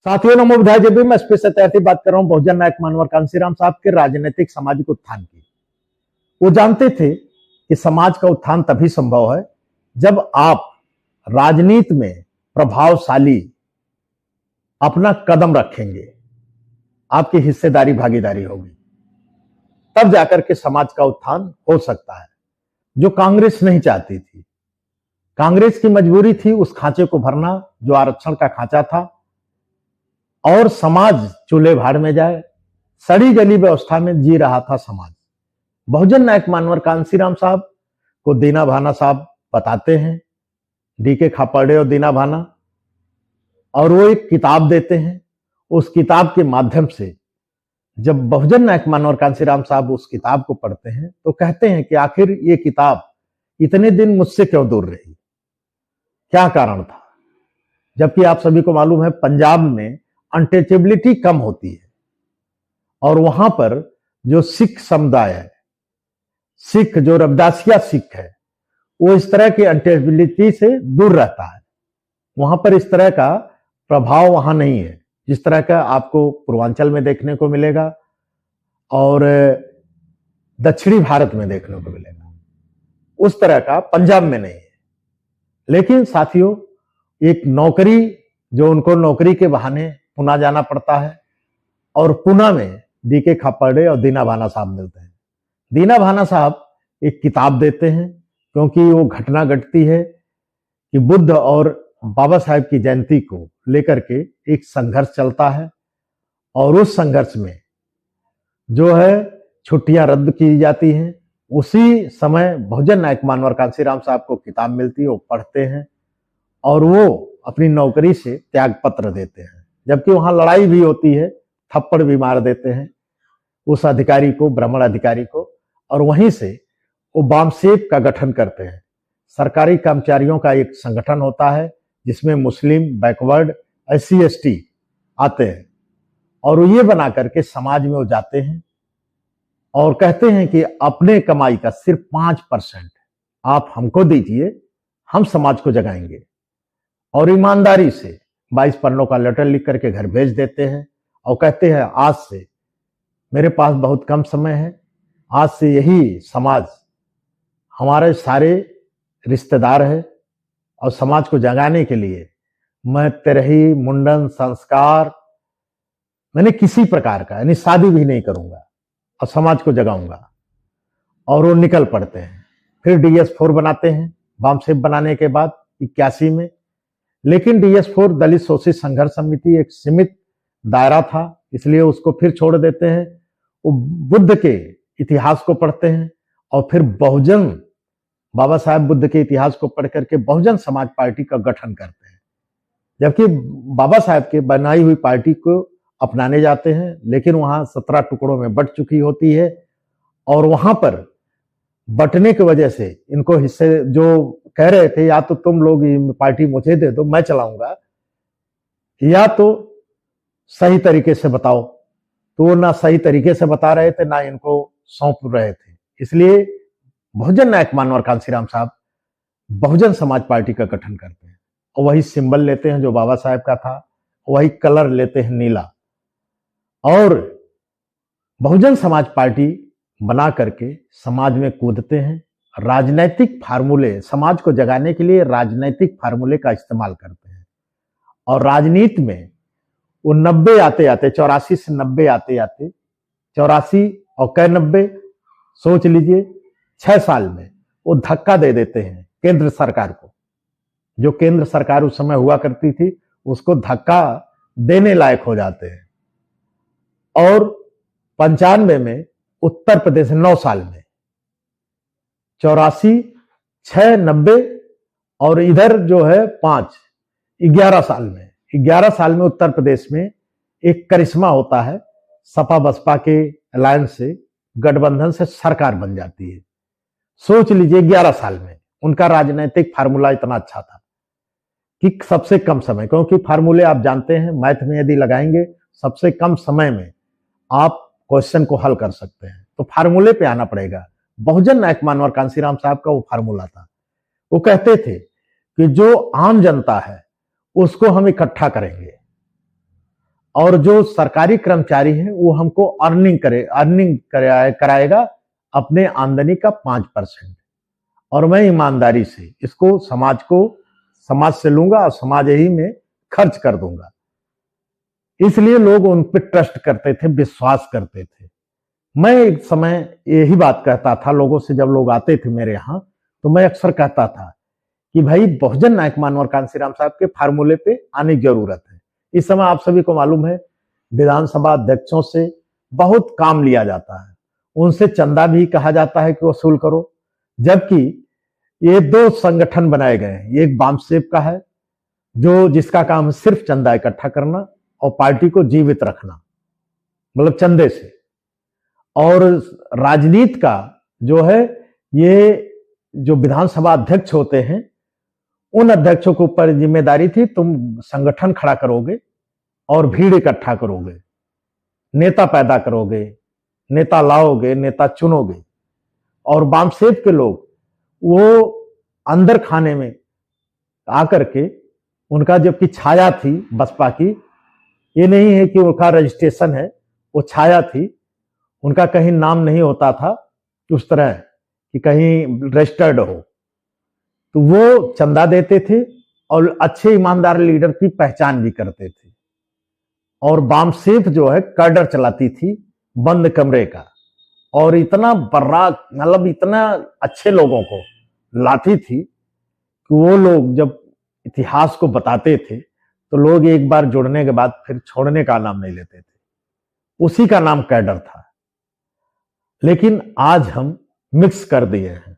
साथियों नमो विधाय जब भी मैं स्पेस से बात कर रहा हूं बहुजन नायक मानवर कांसीराम साहब के राजनीतिक सामाजिक उत्थान की। वो जानते थे कि समाज का उत्थान तभी संभव है जब आप राजनीति में प्रभावशाली अपना कदम रखेंगे, आपकी हिस्सेदारी भागीदारी होगी, तब जाकर के समाज का उत्थान हो सकता है, जो कांग्रेस नहीं चाहती थी। कांग्रेस की मजबूरी थी उस खांचे को भरना जो आरक्षण का खांचा था, और समाज चूल्हे भाड़ में जाए, सड़ी गली व्यवस्था में जी रहा था समाज। बहुजन नायक मानवर कांसीराम साहब को दीना भाना साहब बताते हैं, डीके खापर्डे और दीना भाना, और वो एक किताब देते हैं। उस किताब के माध्यम से जब बहुजन नायक मानवर कांसीराम साहब उस किताब को पढ़ते हैं तो कहते हैं कि आखिर ये किताब इतने दिन मुझसे क्यों दूर रही, क्या कारण था। जबकि आप सभी को मालूम है पंजाब में अनटचेबिलिटी कम होती है, और वहां पर जो सिख समुदाय है, सिख जो रविदासिया सिख है, वो इस तरह की अनटचेबिलिटी से दूर रहता है। वहां पर इस तरह का प्रभाव वहां नहीं है जिस तरह का आपको पूर्वांचल में देखने को मिलेगा और दक्षिणी भारत में देखने को मिलेगा। उस तरह का पंजाब में नहीं है। लेकिन साथियों, एक नौकरी जो उनको नौकरी के बहाने पुणे जाना पड़ता है, और पुणे में डीके खापर्डे और दीना भाना साहब मिलते हैं। दीना भाना साहब एक किताब देते हैं, क्योंकि वो घटना घटती है कि बुद्ध और बाबा साहेब की जयंती को लेकर के एक संघर्ष चलता है, और उस संघर्ष में जो है छुट्टियां रद्द की जाती हैं। उसी समय बहुजन नायक मानवर कांसीराम साहब को किताब मिलती है, वो पढ़ते हैं और वो अपनी नौकरी से त्याग पत्र देते हैं। जबकि वहां लड़ाई भी होती है, थप्पड़ भी मार देते हैं उस अधिकारी को, ब्राह्मण अधिकारी को, और वहीं से वो बामसेब का गठन करते हैं। सरकारी कर्मचारियों का एक संगठन होता है जिसमें मुस्लिम, बैकवर्ड, SC ST आते हैं, और ये बना करके समाज में वो जाते हैं और कहते हैं कि अपने कमाई का सिर्फ 5% आप हमको दीजिए, हम समाज को जगाएंगे। और ईमानदारी से 22 पन्नों का लेटर लिख करके घर भेज देते हैं, और कहते हैं आज से मेरे पास बहुत कम समय है, आज से यही समाज हमारे सारे रिश्तेदार है, और समाज को जगाने के लिए मैं तिरही, मुंडन, संस्कार मैंने किसी प्रकार का यानी शादी भी नहीं करूंगा और समाज को जगाऊंगा। और वो निकल पड़ते हैं। फिर DS4 बनाते हैं बामसेब बनाने के बाद 81 में। लेकिन DS4 दलित शोषित संघर्ष समिति एक सीमित दायरा था, इसलिए उसको फिर छोड़ देते हैं। वो बुद्ध के इतिहास को पढ़ते हैं, और फिर बहुजन बाबा साहेब बुद्ध के इतिहास को पढ़ करके बहुजन समाज पार्टी का गठन करते हैं। जबकि बाबा साहेब के बनाई हुई पार्टी को अपनाने जाते हैं, लेकिन वहां 17 टुकड़ों में बट चुकी होती है, और वहां पर बटने की वजह से इनको हिस्से जो कह रहे थे, या तो तुम लोग ये पार्टी मुझे दे दो मैं चलाऊंगा, या तो सही तरीके से बताओ, तो वो ना सही तरीके से बता रहे थे, ना इनको सौंप रहे थे। इसलिए बहुजन नायक मानवर कांसीराम साहब बहुजन समाज पार्टी का गठन करते हैं, और वही सिंबल लेते हैं जो बाबा साहेब का था, वही कलर लेते हैं नीला, और बहुजन समाज पार्टी बना करके समाज में कूदते हैं। राजनैतिक फार्मूले, समाज को जगाने के लिए राजनैतिक फार्मूले का इस्तेमाल करते हैं। और राजनीति में वो 90 आते आते 84 से 90 आते आते 84 और कै 90 सोच लीजिए, 6 साल में वो धक्का दे देते हैं केंद्र सरकार को। जो केंद्र सरकार उस समय हुआ करती थी उसको धक्का देने लायक हो जाते हैं। और 95 में उत्तर प्रदेश 9 साल में 84, 6, 90 और इधर जो है 5, 11 साल में 11 साल में उत्तर प्रदेश में एक करिश्मा होता है। सपा बसपा के अलायंस से, गठबंधन से सरकार बन जाती है। सोच लीजिए 11 साल में उनका राजनीतिक फार्मूला इतना अच्छा था कि सबसे कम समय, क्योंकि फार्मूले आप जानते हैं मैथ में यदि लगाएंगे सबसे कम समय में आप क्वेश्चन को हल कर सकते हैं, तो फार्मूले पे आना पड़ेगा। बहुजन नायक मानवर कांसीराम साहब का वो फार्मूला था। वो कहते थे कि जो आम जनता है उसको हम इकट्ठा करेंगे, और जो सरकारी कर्मचारी है वो हमको अर्निंग कराएगा अपने आमदनी का 5%, और मैं ईमानदारी से इसको समाज से लूंगा और समाज ही में खर्च कर दूंगा। इसलिए लोग उन पर ट्रस्ट करते थे, विश्वास करते थे। मैं एक समय यही बात कहता था लोगों से, जब लोग आते थे मेरे यहाँ तो मैं अक्सर कहता था कि भाई बहुजन नायक मानवर कांसीराम साहब के फार्मूले पे आने की जरूरत है। इस समय आप सभी को मालूम है विधानसभा अध्यक्षों से बहुत काम लिया जाता है, उनसे चंदा भी कहा जाता है कि वसूल करो, जबकि ये 2 संगठन बनाए गए हैं। एक बामसेब का है जो जिसका काम है सिर्फ चंदा इकट्ठा करना और पार्टी को जीवित रखना, मतलब चंदे से। और राजनीति का जो है, ये जो विधानसभा अध्यक्ष होते हैं उन अध्यक्षों के ऊपर जिम्मेदारी थी, तुम संगठन खड़ा करोगे और भीड़ इकट्ठा करोगे, नेता पैदा करोगे, नेता लाओगे, नेता चुनोगे। और बामसेब के लोग वो अंदर खाने में आकर के, उनका जबकि छाया थी बसपा की, ये नहीं है कि उनका रजिस्ट्रेशन है, वो छाया थी, उनका कहीं नाम नहीं होता था उस तरह कि कहीं रजिस्टर्ड हो। तो वो चंदा देते थे और अच्छे ईमानदार लीडर की पहचान भी करते थे। और बामसेब जो है कैडर चलाती थी बंद कमरे का, और इतना बर्रा, मतलब इतना अच्छे लोगों को लाती थी कि वो लोग जब इतिहास को बताते थे तो लोग एक बार जुड़ने के बाद फिर छोड़ने का नाम नहीं लेते थे। उसी का नाम कैडर था। लेकिन आज हम मिक्स कर दिए हैं।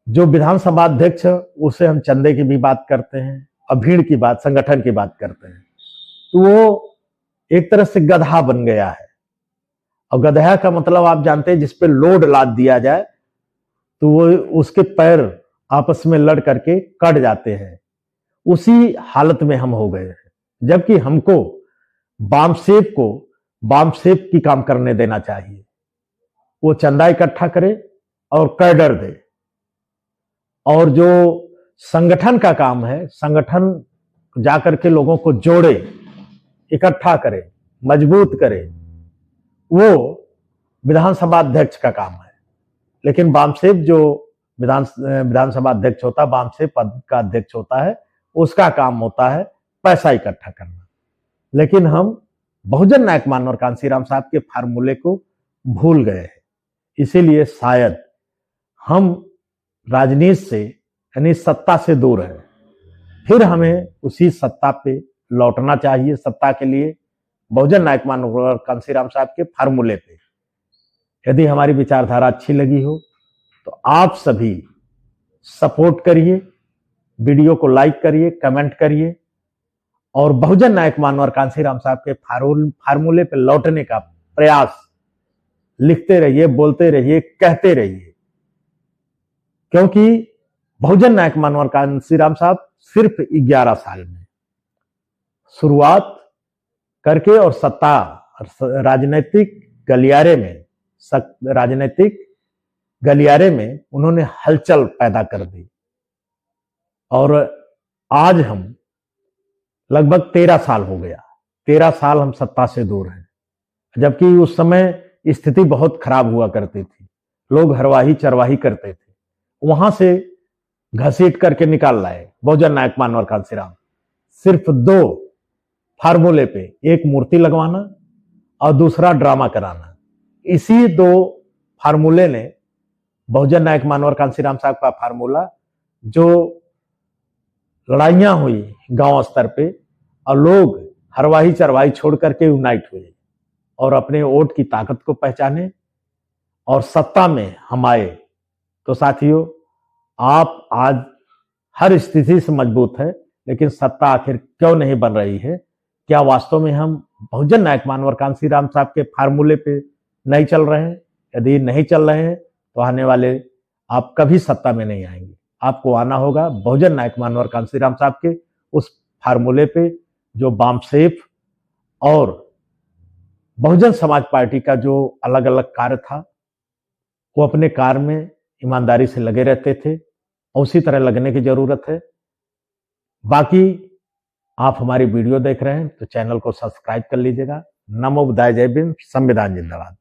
जो विधानसभा अध्यक्ष उसे हम चंदे की भी बात करते हैं और भीड़ की बात, संगठन की बात करते हैं। तो वो एक तरह से गधा बन गया है। और गधा का मतलब आप जानते हैं, जिस पे लोड लाद दिया जाए तो वो उसके पैर आपस में लड़ करके कट जाते हैं। उसी हालत में हम हो गए हैं। जबकि हमको बामसेब की काम करने देना चाहिए। वो चंदा इकट्ठा करे और कैडर दे। और जो संगठन का काम है, संगठन जाकर के लोगों को जोड़े, इकट्ठा करे, मजबूत करे, वो विधानसभा अध्यक्ष का काम है। लेकिन बामसेब जो विधानसभा अध्यक्ष होता है, बामसेब पद का अध्यक्ष होता है, उसका काम होता है पैसा इकट्ठा करना। लेकिन हम बहुजन नायक मानवर कांसीराम साहब के फार्मूले को भूल गए हैं। इसीलिए शायद हम राजनीति से, यानी सत्ता से दूर है। फिर हमें उसी सत्ता पे लौटना चाहिए। सत्ता के लिए बहुजन नायक मानवर कांसीराम साहब के फार्मूले पे। यदि हमारी विचारधारा अच्छी लगी हो तो आप सभी सपोर्ट करिए, वीडियो को लाइक करिए, कमेंट करिए, और बहुजन नायक मानवर कांसीराम साहब के फार्मूले पे लौटने का प्रयास लिखते रहिए, बोलते रहिए, कहते रहिए। क्योंकि बहुजन नायक मानवर कांसीराम साहब सिर्फ 11 साल में शुरुआत करके और सत्ता राजनीतिक गलियारे में उन्होंने हलचल पैदा कर दी। और आज हम लगभग 13 साल हो गया, 13 साल हम सत्ता से दूर हैं। जबकि उस समय स्थिति बहुत खराब हुआ करती थी, लोग हरवाही चरवाही करते थे, वहां से घसीट करके निकाल लाए बहुजन नायक मानवर कांसीराम। सिर्फ 2 फार्मूले पे, एक मूर्ति लगवाना और दूसरा ड्रामा कराना। इसी 2 फार्मूले ने बहुजन नायक मानवर कांसीराम साहब का फार्मूला, जो लड़ाइयां हुई गांव स्तर पे और लोग हरवाही चरवाही छोड़ करके यूनाइट हुए और अपने वोट की ताकत को पहचाने और सत्ता में हम आए। तो साथियों, आप आज हर स्थिति से मजबूत है, लेकिन सत्ता आखिर क्यों नहीं बन रही है? क्या वास्तव में हम बहुजन नायक मानवर कांसीराम साहब के फार्मूले पे नहीं चल रहे हैं? यदि नहीं चल रहे हैं तो आने वाले आप कभी सत्ता में नहीं आएंगे। आपको आना होगा बहुजन नायक मानवर कांसीराम साहब के उस फार्मूले पे, जो बामसेब और बहुजन समाज पार्टी का जो अलग अलग कार्य था, वो अपने कार्य में ईमानदारी से लगे रहते थे और उसी तरह लगने की जरूरत है। बाकी आप हमारी वीडियो देख रहे हैं तो चैनल को सब्सक्राइब कर लीजिएगा। नमो बुद्धाय, जय भीम, संविधान जिंदाबाद।